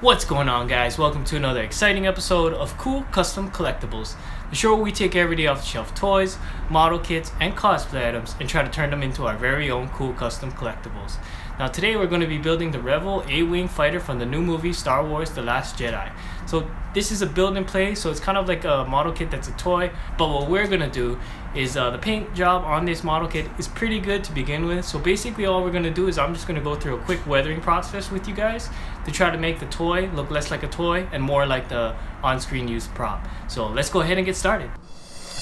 What's going on, guys? Welcome to another exciting episode of Cool Custom Collectibles, the show where we take everyday off-the-shelf toys, model kits, and cosplay items and try to turn them into our very own cool custom collectibles. Now today we're going to be building the Revell A-Wing fighter from the new movie Star Wars The Last Jedi. So this is a build and play, so it's kind of like a model kit that's a toy, but what we're going to do is the paint job on this model kit is pretty good to begin with. So basically all we're going to do is I'm just going to go through a quick weathering process with you guys to try to make the toy look less like a toy and more like the on-screen used prop. So let's go ahead and get started.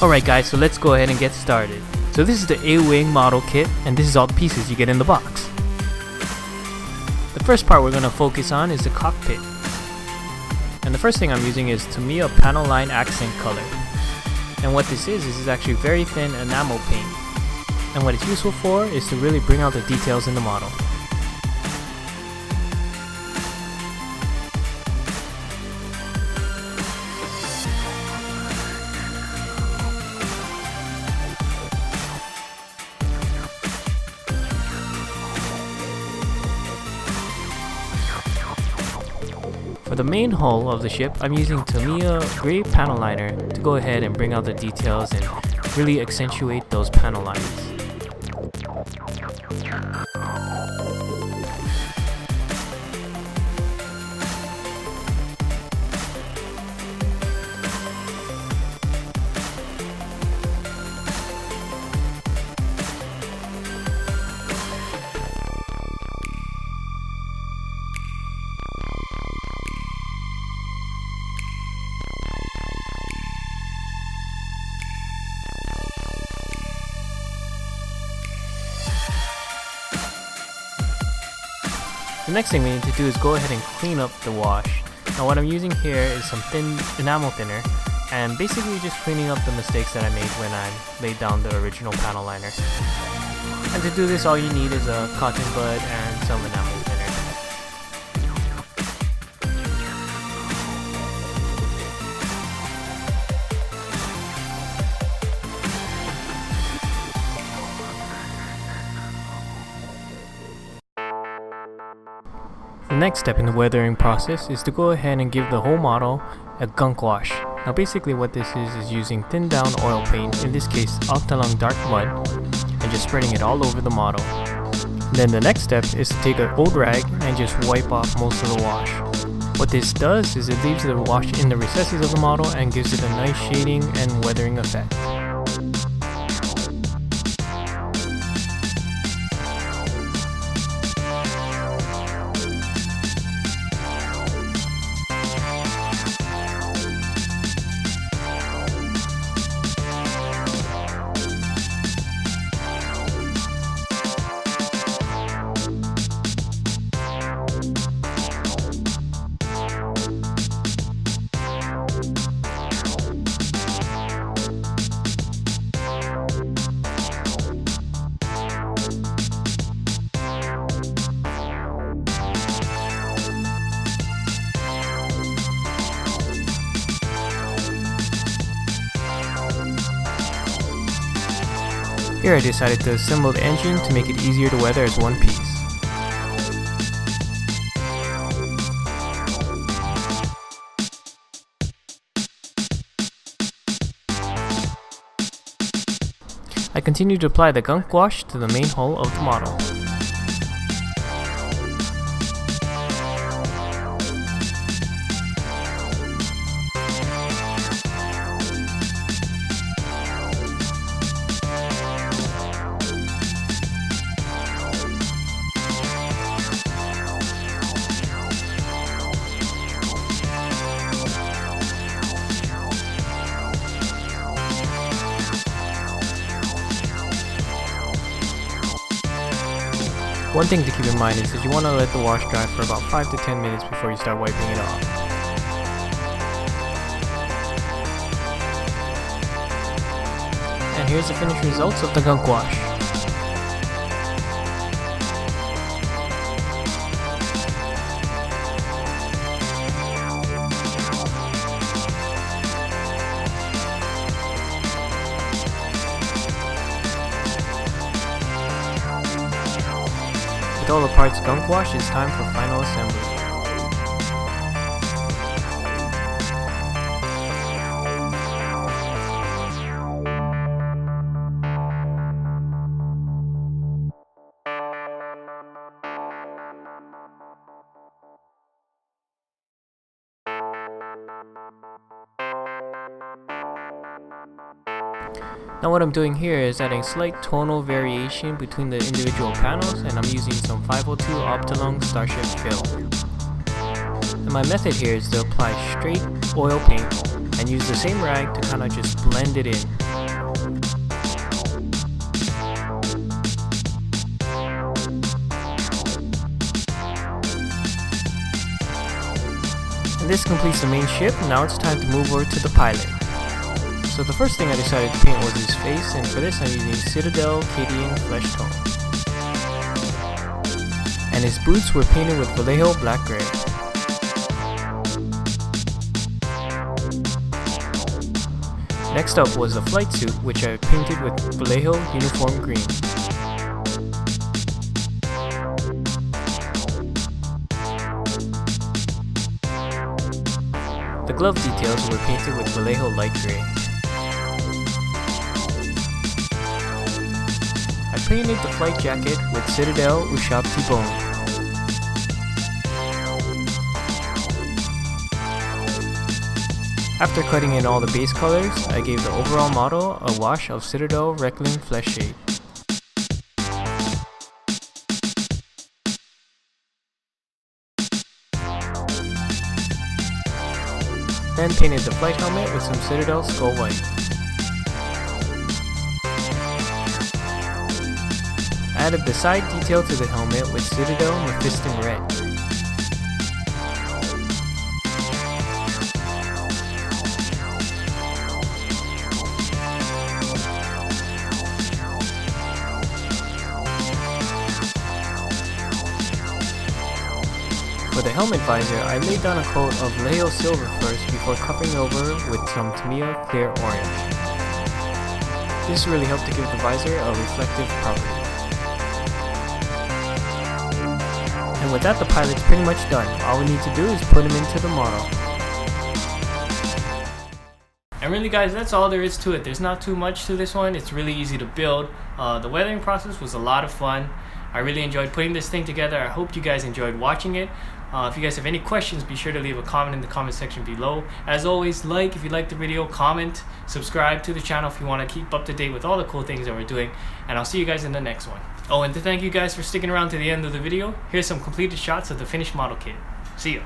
Alright guys, so let's go ahead and get started. So this is the A-Wing model kit, and this is all the pieces you get in the box. The first part we're going to focus on is the cockpit. And the first thing I'm using is TAMIYA panel line accent color. And what this is actually very thin enamel paint. And what it's useful for is to really bring out the details in the model. For the main hull of the ship, I'm using TAMIYA gray panel liner to go ahead and bring out the details and really accentuate those panel lines. The next thing we need to do is go ahead and clean up the wash. Now what I'm using here is some thin enamel thinner and basically just cleaning up the mistakes that I made when I laid down the original panel liner. And to do this all you need is a cotton bud and some enamel thinner. The next step in the weathering process is to go ahead and give the whole model a gunk wash. Now basically what this is using thinned down oil paint, in this case ABTEILUNG dark mud, and just spreading it all over the model. Then the next step is to take an old rag and just wipe off most of the wash. What this does is it leaves the wash in the recesses of the model and gives it a nice shading and weathering effect. Here I decided to assemble the engine to make it easier to weather as one piece. I continue to apply the gunk wash to the main hull of the model. One thing to keep in mind is that you want to let the wash dry for about 5 to 10 minutes before you start wiping it off. And here's the finished results of the gunk wash. With all the parts gunk washed, it's time for final assembly. Now what I'm doing here is adding slight tonal variation between the individual panels, and I'm using some 502 ABTEILUNG Starship fill. And my method here is to apply straight oil paint and use the same rag to kind of just blend it in. And this completes the main ship. Now it's time to move over to the pilot. So the first thing I decided to paint was his face, and for this I'm using CITADEL CADIAN FLESHTONE. And his boots were painted with VALLEJO black gray. Next up was the flight suit, which I painted with VALLEJO uniform green. The glove details were painted with VALLEJO light gray. I painted the flight jacket with CITADEL USHABTI bone. After cutting in all the base colors, I gave the overall model a wash of CITADEL REIKLAND FLESHSHADE. Then painted the flight helmet with some CITADEL Skull White. Added the side detail to the helmet with CITADEL MEPHISTÓN Red. For the helmet visor, I laid down a coat of VALLEJO silver first before covering over with some TAMIYA clear orange. This really helped to give the visor a reflective property. And with that, the pilot's pretty much done. All we need to do is put him into the model. And really guys, that's all there is to it. There's not too much to this one. It's really easy to build. The weathering process was a lot of fun. I really enjoyed putting this thing together. I hope you guys enjoyed watching it. If you guys have any questions, be sure to leave a comment in the comment section below. As always, like if you liked the video, comment, subscribe to the channel if you want to keep up to date with all the cool things that we're doing, and I'll see you guys in the next one. Oh, and to thank you guys for sticking around to the end of the video, here's some completed shots of the finished model kit. See ya.